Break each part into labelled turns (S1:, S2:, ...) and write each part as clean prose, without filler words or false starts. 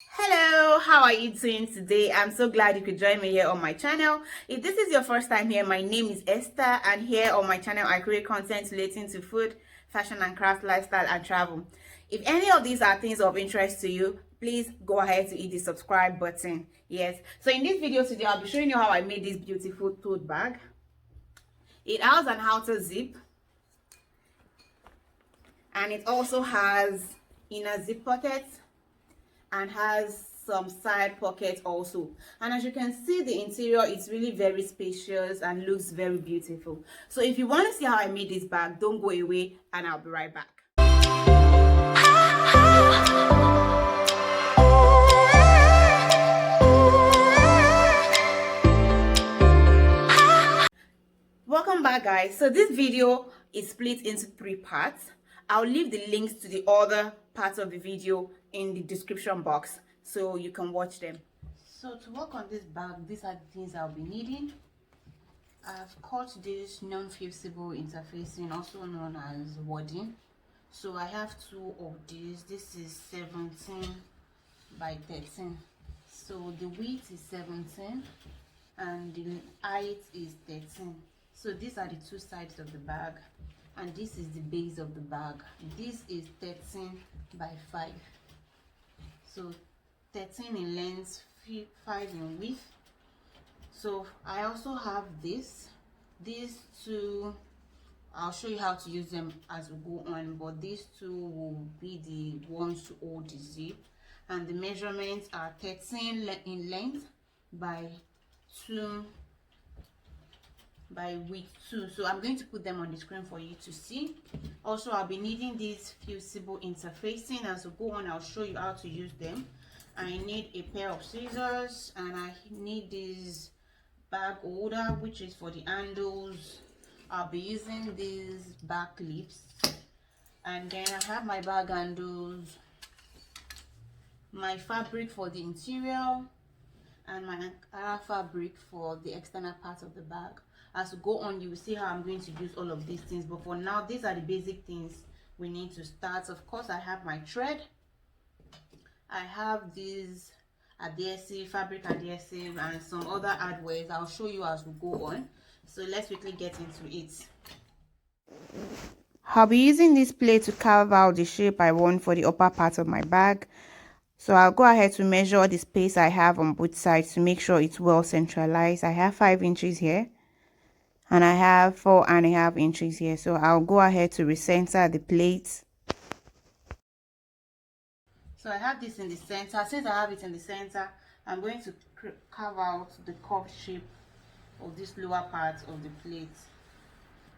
S1: Hello, how are you doing today? I'm so glad you could join me here on my channel. If this is your first time here, my name is Esther, and here on my channel I create content relating to food, fashion and craft, lifestyle and travel. If any of these are things of interest to you, please go ahead to hit the subscribe button. Yes, so in this video today I'll be showing you how I made this beautiful tote bag. It has an outer zip, and it also has inner zip pockets and has some side pockets also. And as you can see, the interior is really very spacious and looks very beautiful. So if you want to see how I made this bag, don't go away and I'll be right back. Welcome back, guys. So this video is split into 3 parts. I'll leave the links to the other parts of the video in the description box so you can watch them. So to work on this bag, these are the things I'll be needing. I've cut this non-fusible interfacing, also known as wadding. So I have 2 of these. This is 17 by 13. So the width is 17 and the height is 13. So these are the 2 sides of the bag, and this is the base of the bag. This is 13 by 5. So 13 in length, 5 in width. So I also have these 2. I'll show you how to use them as we go on, but these 2 will be the ones to hold the zip, and the measurements are 13 in length by 2 by width 2. So I'm going to put them on the screen for you to see. Also, I'll be needing these fusible interfacing. As we go on, I'll show you how to use them. I need a pair of scissors, and I need this bag holder, which is for the handles. I'll be using these back clips, and then I have my bag handles, my fabric for the interior, and my Ankara fabric for the external part of the bag. As we go on, you will see how I'm going to use all of these things, but for now, these are the basic things we need to start. Of course, I have my thread, I have this adhesive, fabric adhesive, and some other hardware. I'll show you as we go on. So let's quickly get into it. I'll be using this plate to carve out the shape I want for the upper part of my bag. So I'll go ahead to measure the space I have on both sides to make sure it's well centralized. I have 5 inches here, and I have 4.5 inches here. So I'll go ahead to recenter the plate. So I have this in the center. Since I have it in the center, I'm going to carve out the curved shape of this lower part of the plate.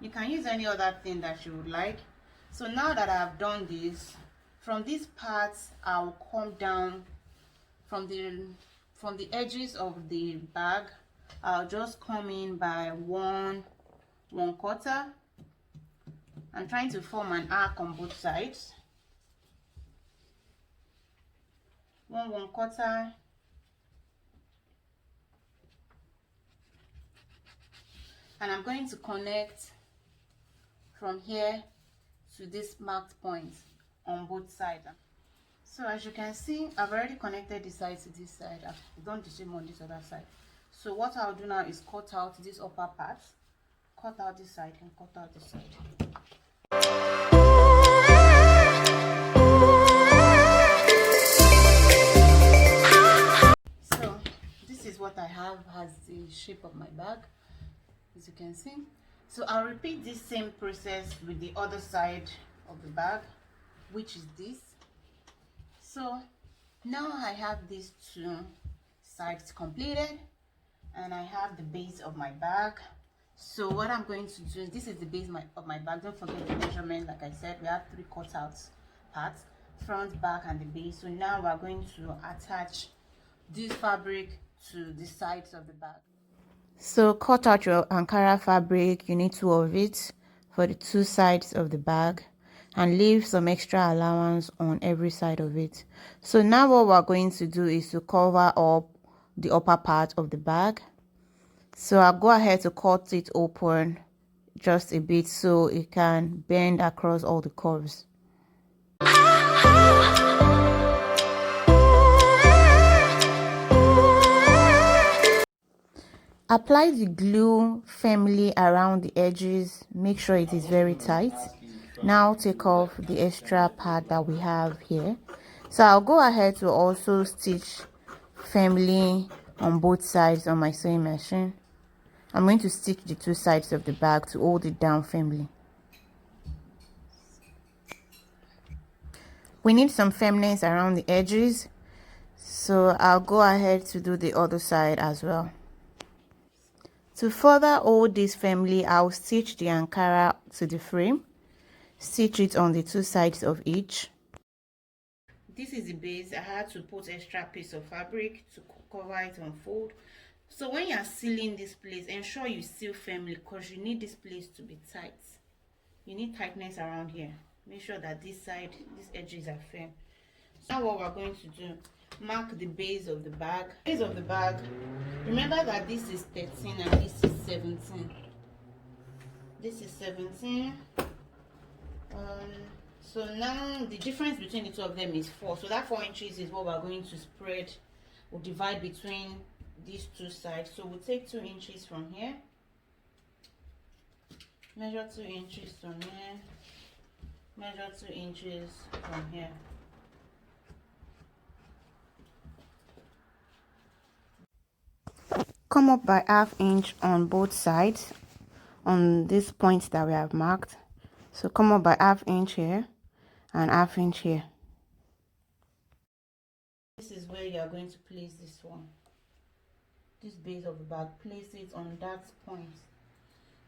S1: You can use any other thing that you would like. So now that I've done this, from these parts I'll come down from the edges of the bag. I'll just come in by 1/4. I'm trying to form an arc on both sides. 1/4, and I'm going to connect from here to this marked point on both sides. So as you can see, I've already connected this side to this side. I've done the same on this other side. So what I'll do now is cut out this upper part, cut out this side, and cut out this side. So this is what I have as the shape of my bag, as you can see. So I'll repeat this same process with the other side of the bag, which is this. So now I have these 2 sides completed, and I have the base of my bag. So what I'm going to do is, this is the base of my bag. Don't forget the measurement. Like I said, we have 3 cutouts parts, front, back, and the base. So now we're going to attach this fabric to the sides of the bag. So cut out your Ankara fabric. You need 2 of it for the 2 sides of the bag, and leave some extra allowance on every side of it. So now what we're going to do is to cover up the upper part of the bag. So I'll go ahead to cut it open just a bit so it can bend across all the curves. Apply the glue firmly around the edges. Make sure it is very tight. Now take off the extra pad that we have here. So I'll go ahead to also stitch firmly on both sides on my sewing machine. I'm going to stitch the two sides of the bag to hold it down firmly. We need some firmness around the edges, so I'll go ahead to do the other side as well. To further hold this firmly, I'll stitch the Ankara to the frame. Stitch it on the two sides of each. This is the base. I had to put extra piece of fabric to cover it and fold. So when you're sealing this place, ensure you seal firmly because you need this place to be tight. You need tightness around here. Make sure that this side, these edges are firm. So now what we're going to do, mark the base of the bag. Base of the bag, remember that this is 13 and this is 17. This is 17. So now the difference between the two of them is 4. So that 4 inches is what we're going to spread or divide between these two sides. So we'll take 2 inches from here, measure 2 inches from here, measure 2 inches from here. Come up by ½ inch on both sides on these points that we have marked. So come up by ½ inch here and ½ inch here. This is where you are going to place this one. This base of the bag, place it on that point.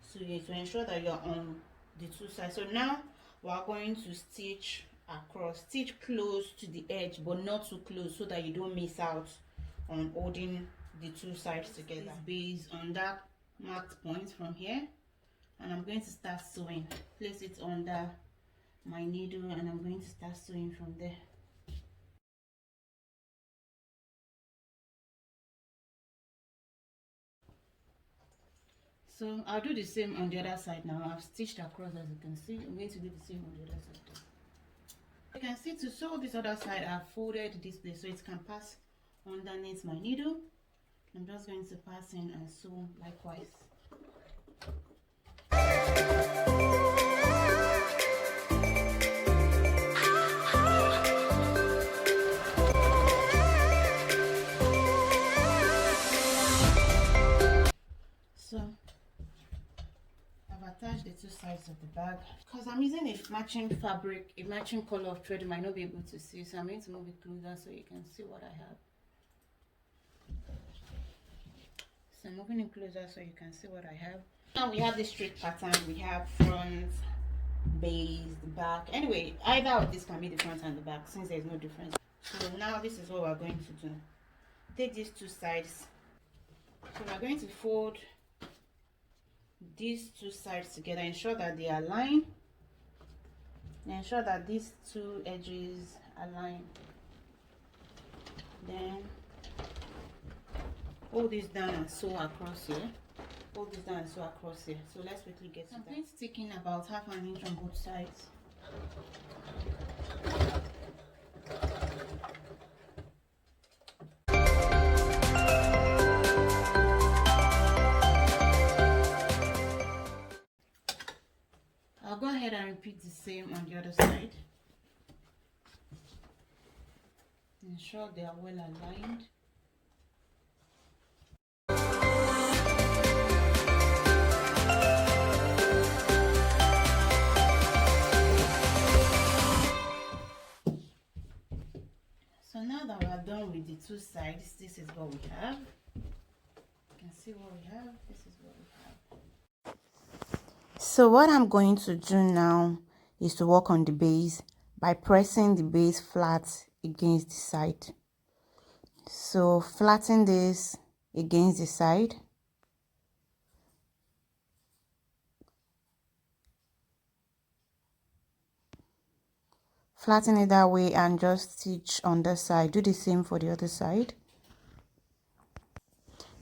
S1: So you have to ensure that you're on the two sides. So now we are going to stitch across. Stitch close to the edge, but not too close so that you don't miss out on holding the two sides together. This base on that marked point from here, and I'm going to start sewing. Place it under my needle and I'm going to start sewing from there. So I'll do the same on the other side now. I've stitched across, as you can see. I'm going to do the same on the other side. You can see to sew this other side, I've folded this place so it can pass underneath my needle. I'm just going to pass in and sew likewise. So I've attached the two sides of the bag. Because I'm using a matching fabric, a matching color of thread, you might not be able to see. So I'm going to move it closer so you can see what I have. So I'm moving it closer so you can see what I have. Now we have this straight pattern. We have front, base, the back. Anyway, either of this can be the front and the back since there's no difference. So now this is what we're going to do. Take these two sides. So we're going to fold these two sides together. Ensure that they align. Ensure that these two edges align. Then hold this down and sew across here. Hold this down and sew across here. So let's quickly get to that. I'm going to stick in about ½ an inch on both sides. I'll go ahead and repeat the same on the other side. Ensure they are well aligned. So now that we are done with the two sides, this is what we have. You can see what we have. This is what we have. So what I'm going to do now is to work on the base by pressing the base flat against the side. So flatten this against the side. Flatten it that way and just stitch on the side. Do the same for the other side.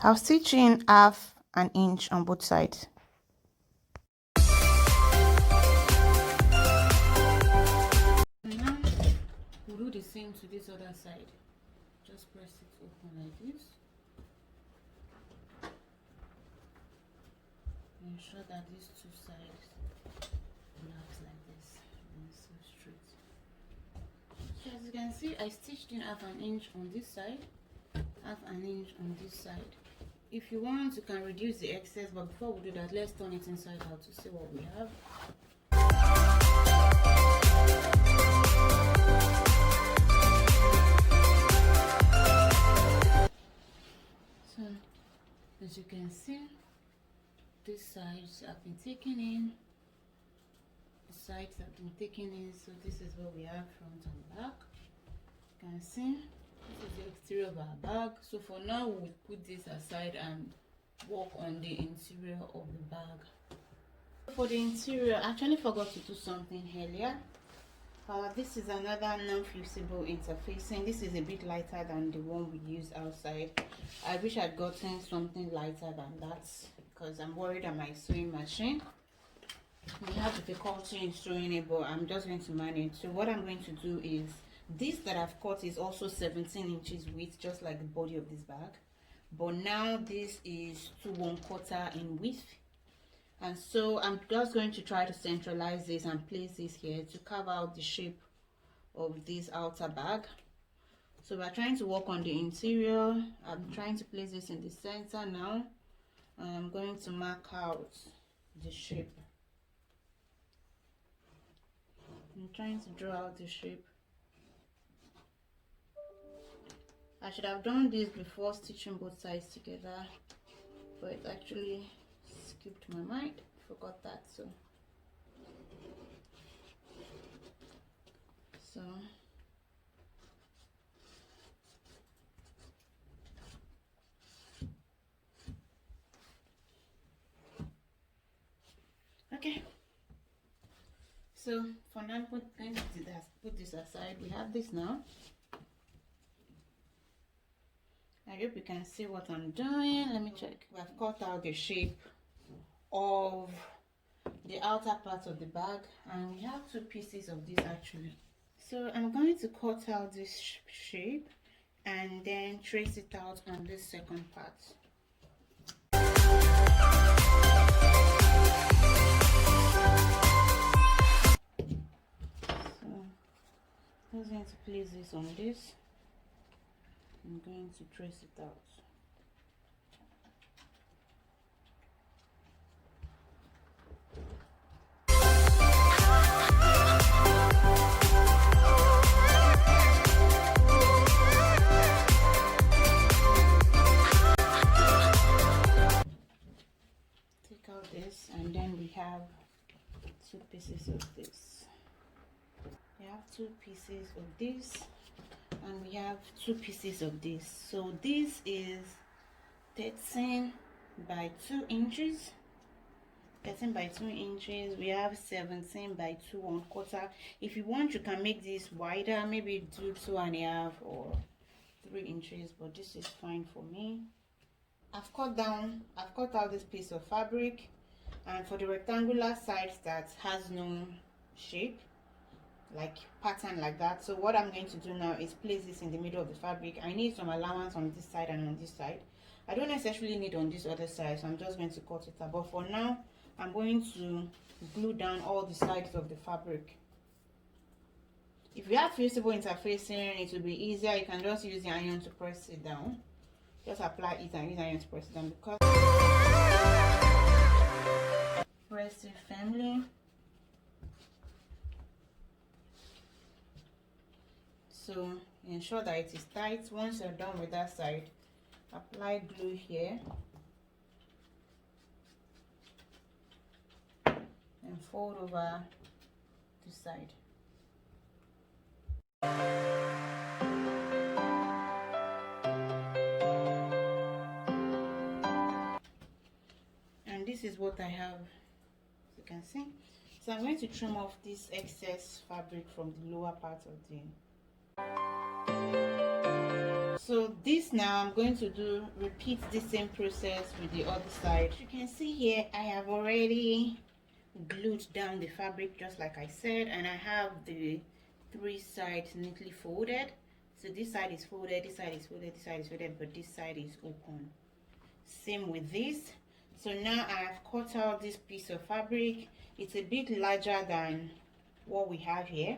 S1: I'll stitch in ½ an inch on both sides. Now we'll do the same to this other side. Just press it open like this. ensure that these two sides relax like this and so straight. So as you can see, I stitched in half an inch on this side, half an inch on this side. If you want, you can reduce the excess, but before we do that, let's turn it inside out to see what we have. So as you can see, these sides have been taken in, the sides have been taken in, so this is what we have front and back. You can see this is the exterior of our bag. So for now, we'll put this aside and work on the interior of the bag. For the interior, I actually forgot to do something earlier. This is another non-fusible interfacing. This is a bit lighter than the one we use outside. I wish I'd gotten something lighter than that because I'm worried that my sewing machine we have difficulty in sewing it, but I'm just going to manage. So what I'm going to do is, this that I've cut is also 17 inches width, just like the body of this bag, but now this is 2 1/4 in width. And so I'm just going to try to centralize this and place this here to carve out the shape of this outer bag. So we're trying to work on the interior. I'm trying to place this in the center now. I'm going to mark out the shape. I'm trying to draw out the shape. I should have done this before stitching both sides together, but it actually skipped my mind. Forgot that. So okay. So for now, put this aside. We have this now. I hope you can see what I'm doing. Let me check. We have cut out the shape of the outer part of the bag, and we have 2 pieces of this actually. So I'm going to cut out this shape and then trace it out on this second part. So I'm just going to place this on this. I'm going to trace it out. Take out this, and then we have 2 pieces of this. We have 2 pieces of this, and we have 2 pieces of this. So this is 13 by 2 inches. 13 by 2 inches. We have 17 by 2 1/4. If you want, you can make this wider, maybe do 2 1/2 or 3 inches, but this is fine for me. I've cut out this piece of fabric, and for the rectangular sides that has no shape, like pattern like that, so what I'm going to do now is place this in the middle of the fabric. I need some allowance on this side and on this side. I don't necessarily need on this other side, so I'm just going to cut it out. But for now, I'm going to glue down all the sides of the fabric. If you have fusible interfacing, it will be easier. You can just use the iron to press it down. Just apply it and use iron to press it down, because press it firmly. So ensure that it is tight. Once you're done with that side, apply glue here and fold over the side. And this is what I have, as you can see. So I'm going to trim off this excess fabric from the lower part of the. So this now I'm going to repeat the same process with the other side. You can see here I have already glued down the fabric just like I said, and I have the 3 sides neatly folded. So this side is folded, this side is folded, this side is folded, but this side is open. Same with this. So now I have cut out this piece of fabric. It's a bit larger than what we have here.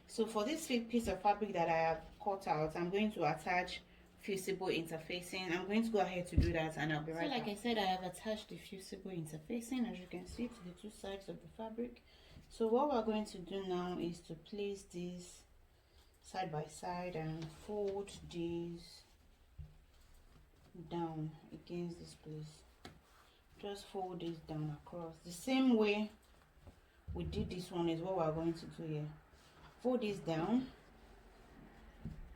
S1: So for this piece of fabric that I have cut out, I'm going to attach fusible interfacing. I'm going to go ahead to do that and I'll be right back. So like I said, I have attached the fusible interfacing, as you can see, to the two sides of the fabric. So what we're going to do now is to place these side by side and fold these down against this place. Just fold this down across the same way we did this one is what we're going to do here. Fold this down,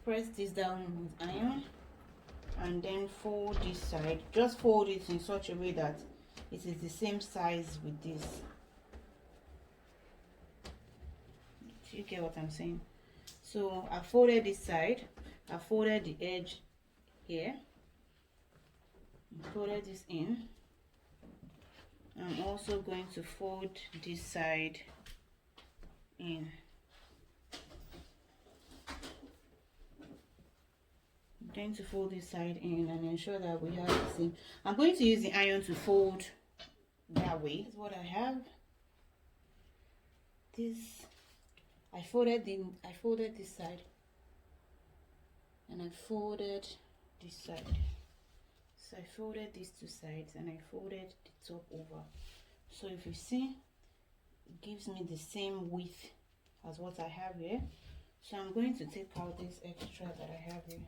S1: press this down with iron, and then fold this side. Just fold it in such a way that it is the same size with this. Do you get what I'm saying? So I folded this side, I folded the edge here, folded this in. I'm also going to fold this side in. I'm going to fold this side in and ensure that we have the same. I'm going to use the iron to fold that way. This is what I have. This I folded this side and I folded this side. So I folded these two sides and I folded the top over. So if you see, it gives me the same width as what I have here. So I'm going to take out this extra that I have here.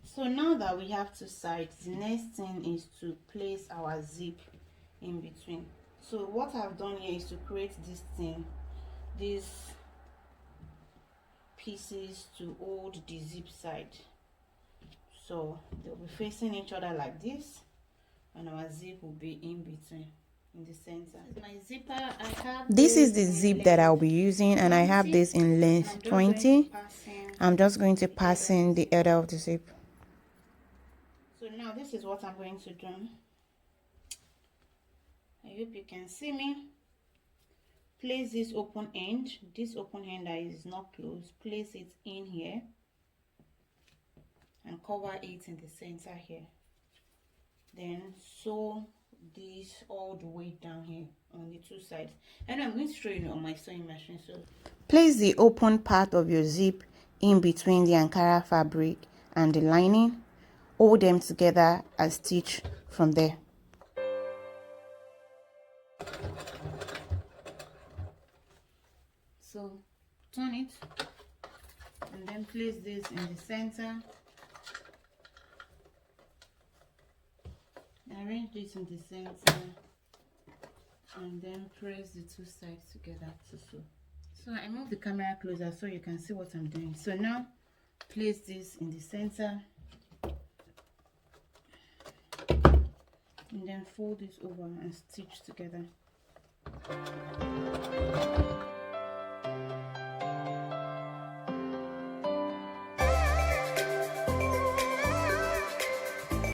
S1: So now that we have two sides, the next thing is to place our zip in between. So what I've done here is to create this thing, these pieces to hold the zip side. So they'll be facing each other like this, and our zip will be in between, in the center. This is my zipper.
S2: This is the zip that I'll be using, and I have this in length 20. I'm just going to pass in the other of the zip.
S1: So now this is what I'm going to do. I hope you can see me. Place this open end that is not closed, place it in here and cover it in the center here. Then sew this all the way down here on the two sides, and I'm going to show you on my sewing machine. So
S2: place the open part of your zip in between the Ankara fabric and the lining. Hold them together and stitch from there.
S1: So turn it and then place this in the center. Arrange this in the center and then press the two sides together to sew. So I move the camera closer so you can see what I'm doing. So now place this in the center and then fold it over and stitch together.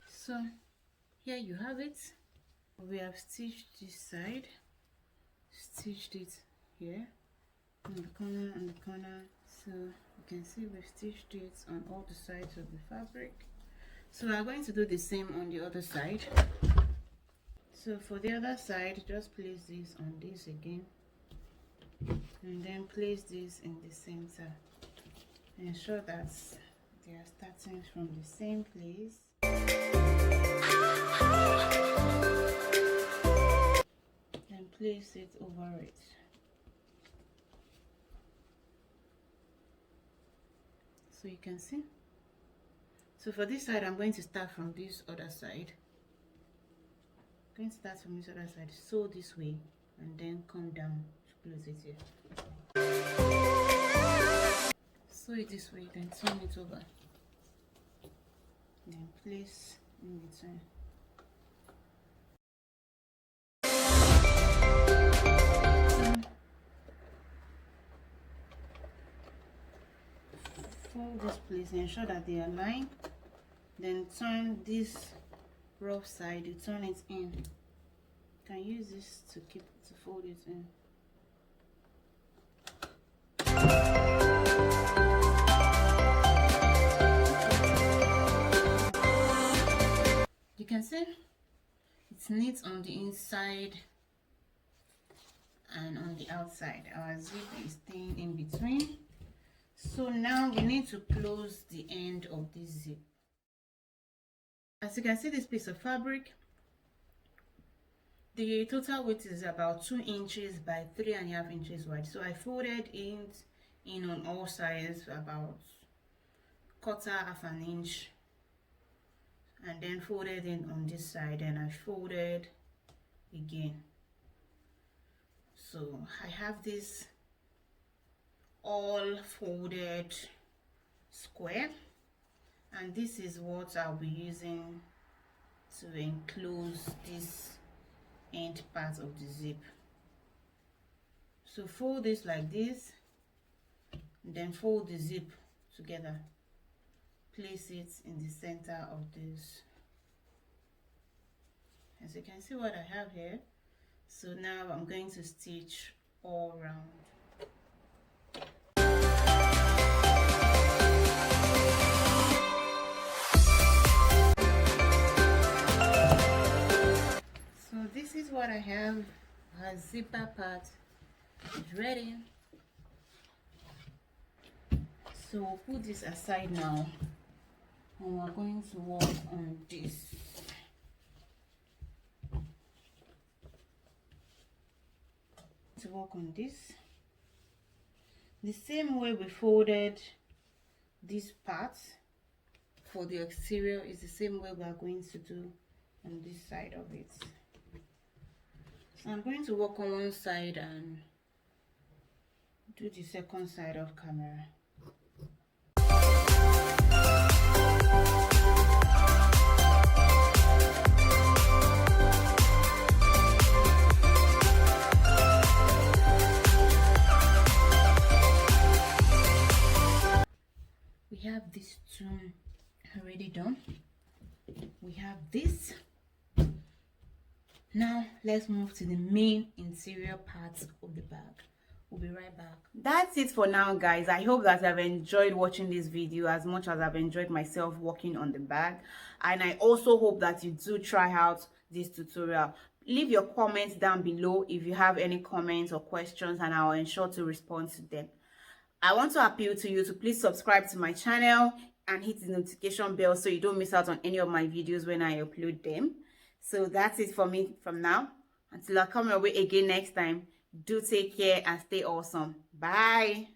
S1: So here you have it. We have stitched this side, stitched it here on the corner and the corner. So you can see we've stitched it on all the sides of the fabric. So we're going to do the same on the other side. So for the other side, just place this on this again and then place this in the center. Ensure that they are starting from the same place. And place it over it. So you can see. So for this side, I'm going to start from this other side. I'm going to start from this other side, sew this way, and then come down to close it here. Sew it this way, then turn it over. Then place in between. Fold this place, ensure that they align. Then turn this rough side, you turn it in. You can use this to fold it in. It's neat on the inside and on the outside. Our zip is staying in between. So now we need to close the end of this zip. As you can see, this piece of fabric, the total width is about 2 inches by 3.5 inches wide. So I folded it in on all sides about 1/4 an inch, and then folded in on this side, and I folded again. So I have this all folded square, and this is what I'll be using to enclose this end part of the zip. So fold this like this, then fold the zip together, place it in the center of this. As you can see what I have here. So now I'm going to stitch all around. So this is what I have. Our zipper part is ready. So we'll put this aside now, and we're going to work on this. To work on this the same way we folded this part for the exterior is the same way we are going to do on this side of it. So I'm going to work on one side and do the second side of camera. We have these two already done. We have this. Now let's move to the main interior parts of the bag. We'll be right back. That's it for now, guys. I hope that I've enjoyed watching this video as much as I've enjoyed myself working on the bag, and I also hope that you do try out this tutorial. Leave your comments down below if you have any comments or questions, and I'll ensure to respond to them. I want to appeal to you to please subscribe to my channel and hit the notification bell so you don't miss out on any of my videos when I upload them. So that's it for me from now. Until I come your way again next time, do take care and stay awesome. Bye.